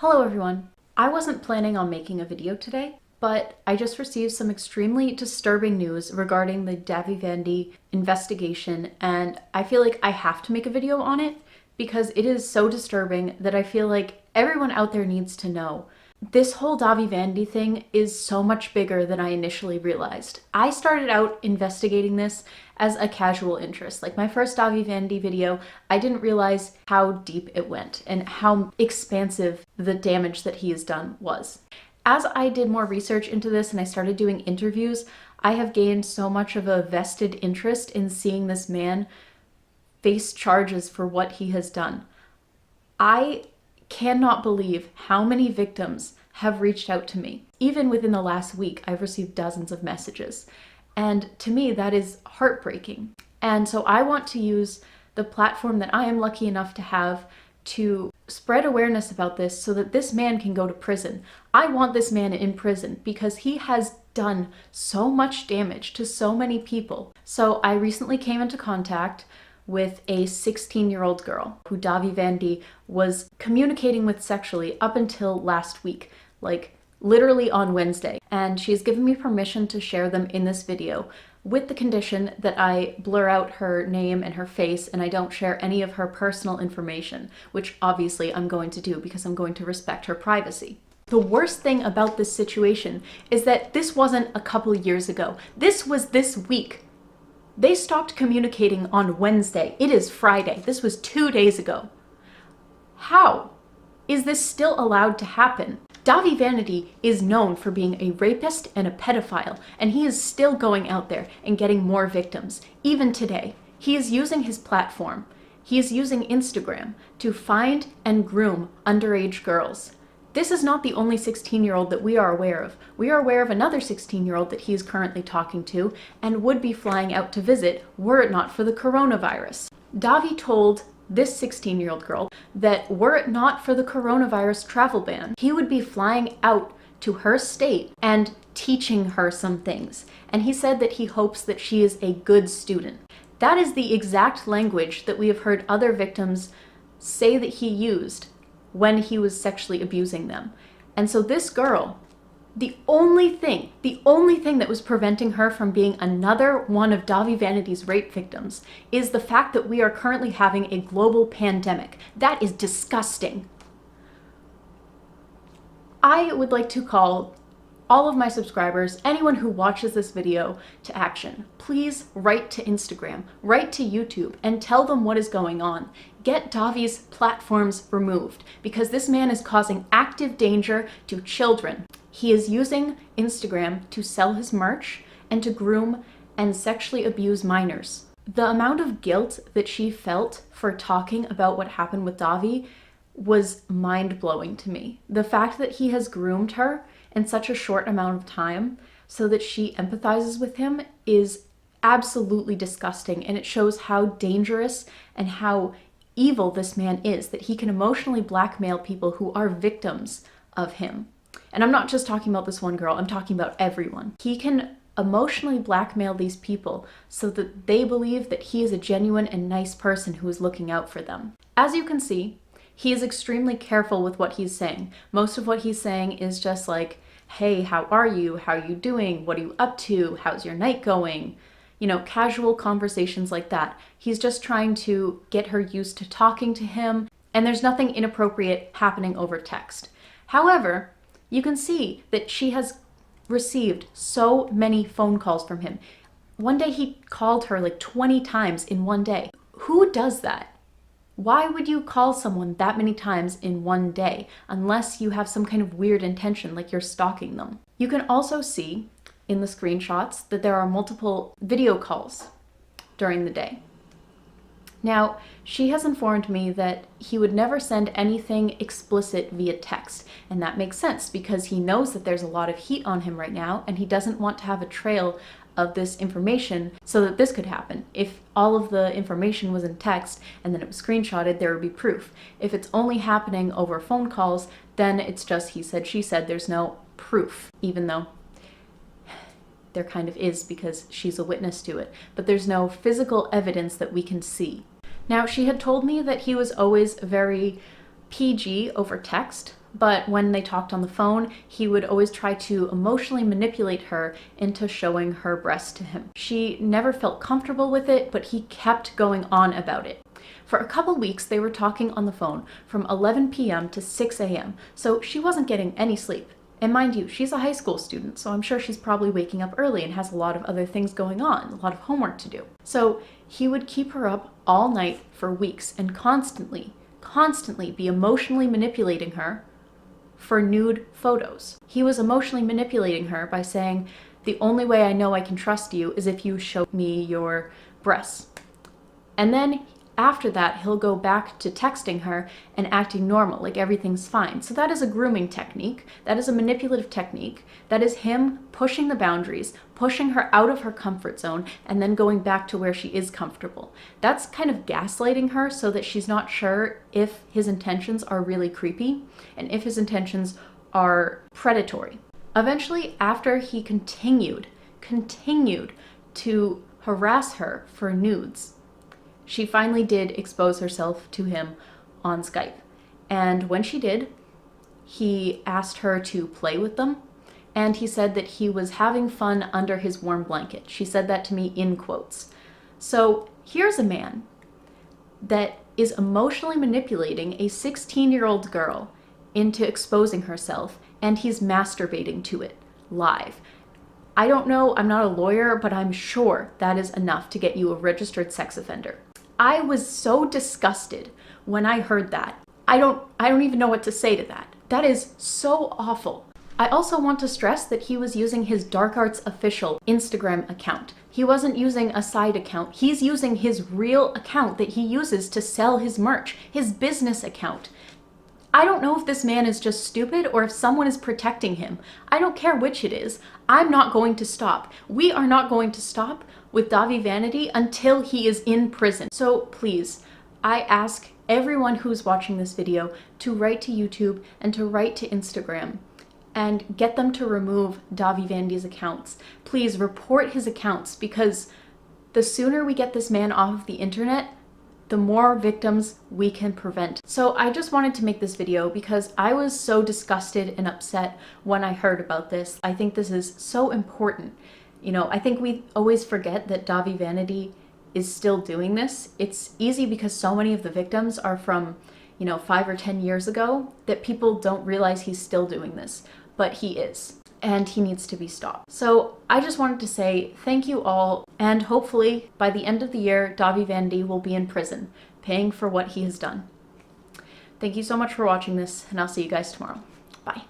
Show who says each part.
Speaker 1: Hello everyone. I wasn't planning on making a video today, but I just received some extremely disturbing news regarding the Dahvie Vanity investigation, and I feel like I have to make a video on it because it is so disturbing that I feel like everyone out there needs to know. This whole Dahvie Vanity thing is so much bigger than I initially realized. I started out investigating this as a casual interest. Like my first Dahvie Vanity video, I didn't realize how deep it went and how expansive the damage that he has done was. As I did more research into this and I started doing interviews, I have gained so much of a vested interest in seeing this man face charges for what he has done. I cannot believe how many victims have reached out to me. Even within the last week, I've received dozens of messages. And to me, that is heartbreaking. And so I want to use the platform that I am lucky enough to have to spread awareness about this so that this man can go to prison. I want this man in prison because he has done so much damage to so many people. So I recently came into contact with a 16-year-old girl who Dahvie Vanity was communicating with sexually up until last week, like literally on Wednesday. And she's given me permission to share them in this video with the condition that I blur out her name and her face and I don't share any of her personal information, which obviously I'm going to do because I'm going to respect her privacy. The worst thing about this situation is that this wasn't a couple years ago. This was this week. They stopped communicating on Wednesday. It is Friday. This was 2 days ago. How is this still allowed to happen? Dahvie Vanity is known for being a rapist and a pedophile, and he is still going out there and getting more victims. Even today, he is using his platform. He is using Instagram to find and groom underage girls. This is not the only 16-year-old that we are aware of. We are aware of another 16-year-old that he is currently talking to and would be flying out to visit were it not for the coronavirus. Dahvie told this 16-year-old girl that were it not for the coronavirus travel ban, he would be flying out to her state and teaching her some things. And he said that he hopes that she is a good student. That is the exact language that we have heard other victims say that he used when he was sexually abusing them. And so this girl, the only thing that was preventing her from being another one of Dahvie Vanity's rape victims is the fact that we are currently having a global pandemic. That is disgusting. I would like to call all of my subscribers, anyone who watches this video, to action. Please write to Instagram, write to YouTube, and tell them what is going on. Get Dahvie's platforms removed because this man is causing active danger to children. He is using Instagram to sell his merch and to groom and sexually abuse minors. The amount of guilt that she felt for talking about what happened with Dahvie was mind-blowing to me. The fact that he has groomed her in such a short amount of time so that she empathizes with him is absolutely disgusting, and it shows how dangerous and how evil this man is, that he can emotionally blackmail people who are victims of him. And I'm not just talking about this one girl, I'm talking about everyone. He can emotionally blackmail these people so that they believe that he is a genuine and nice person who is looking out for them. As you can see, he is extremely careful with what he's saying. Most of what he's saying is just like, hey, how are you? How are you doing? What are you up to? How's your night going? You know, casual conversations like that. He's just trying to get her used to talking to him, and there's nothing inappropriate happening over text. However, you can see that she has received so many phone calls from him. One day he called her like 20 times in one day. Who does that? Why would you call someone that many times in one day unless you have some kind of weird intention like you're stalking them? You can also see in the screenshots that there are multiple video calls during the day. Now, she has informed me that he would never send anything explicit via text, and that makes sense because he knows that there's a lot of heat on him right now and he doesn't want to have a trail of this information so that this could happen. If all of the information was in text and then it was screenshotted, there would be proof. If it's only happening over phone calls, then it's just he said, she said, there's no proof, even though there kind of is because she's a witness to it, but there's no physical evidence that we can see. Now, she had told me that he was always very PG over text, but when they talked on the phone, he would always try to emotionally manipulate her into showing her breasts to him. She never felt comfortable with it, but he kept going on about it. For a couple weeks, they were talking on the phone from 11 p.m. to 6 a.m., so she wasn't getting any sleep. And mind you, she's a high school student, so I'm sure she's probably waking up early and has a lot of other things going on, a lot of homework to do. So he would keep her up all night for weeks and constantly be emotionally manipulating her for nude photos. He was emotionally manipulating her by saying, the only way I know I can trust you is if you show me your breasts. And then after that, he'll go back to texting her and acting normal, like everything's fine. So that is a grooming technique. That is a manipulative technique. That is him pushing the boundaries, pushing her out of her comfort zone, and then going back to where she is comfortable. That's kind of gaslighting her so that she's not sure if his intentions are really creepy and if his intentions are predatory. Eventually, after he continued to harass her for nudes, she finally did expose herself to him on Skype. And when she did, he asked her to play with them, and he said that he was having fun under his warm blanket. She said that to me in quotes. So here's a man that is emotionally manipulating a 16-year-old girl into exposing herself, and he's masturbating to it live. I don't know, I'm not a lawyer, but I'm sure that is enough to get you a registered sex offender. I was so disgusted when I heard that. I don't even know what to say to that. That is so awful. I also want to stress that he was using his Dark Arts official Instagram account. He wasn't using a side account. He's using his real account that he uses to sell his merch, his business account. I don't know if this man is just stupid or if someone is protecting him. I don't care which it is. I'm not going to stop. We are not going to stop with Dahvie Vanity until he is in prison. So please, I ask everyone who's watching this video to write to YouTube and to write to Instagram and get them to remove Dahvie Vanity's accounts. Please report his accounts, because the sooner we get this man off of the internet, the more victims we can prevent. So I just wanted to make this video because I was so disgusted and upset when I heard about this. I think this is so important. You know, I think we always forget that Dahvie Vanity is still doing this. It's easy because so many of the victims are from, 5 or 10 years ago that people don't realize he's still doing this, but he is. And he needs to be stopped. So I just wanted to say thank you all, and hopefully by the end of the year, Dahvie Vanity will be in prison, paying for what he has done. Thank you so much for watching this, and I'll see you guys tomorrow. Bye.